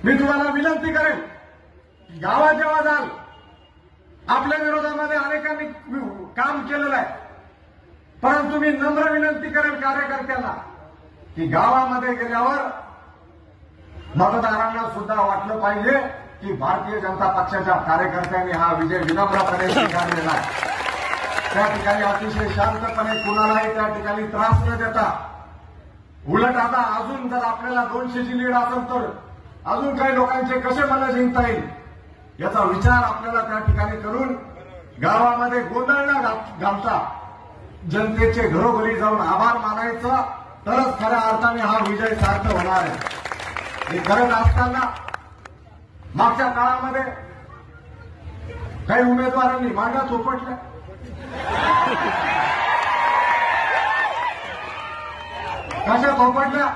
मी तुम्हाला विनंती करेन, गावात जेव्हा जाल, आपल्या विरोधामध्ये अनेकांनी काम केलेलं आहे, परंतु मी नम्र विनंती करेन कार्यकर्त्यांना की गावामध्ये गेल्यावर मतदारांना सुद्धा वाटलं पाहिजे की भारतीय जनता पक्षाच्या कार्यकर्त्यांनी हा विजय विनम्रपणे स्वीकारलेला आहे. त्या ठिकाणी अतिशय शांतपणे कुणालाही त्या ठिकाणी त्रास न देता, उलट आता अजून जर आपल्याला 200ची लीड असेल तर अजून काही लोकांचे कसे मन जिंकता येईल याचा विचार आपल्याला त्या ठिकाणी करून गावामध्ये गोंधळ न घालता जनतेचे घरोघरी जाऊन आभार मानायचा, तरच खऱ्या अर्थाने हा विजय सार्थ होणार आहे. हे करत असताना मागच्या काळामध्ये काही उमेदवारांनी मांड्या चोपटल्या, कशा चोपटल्या,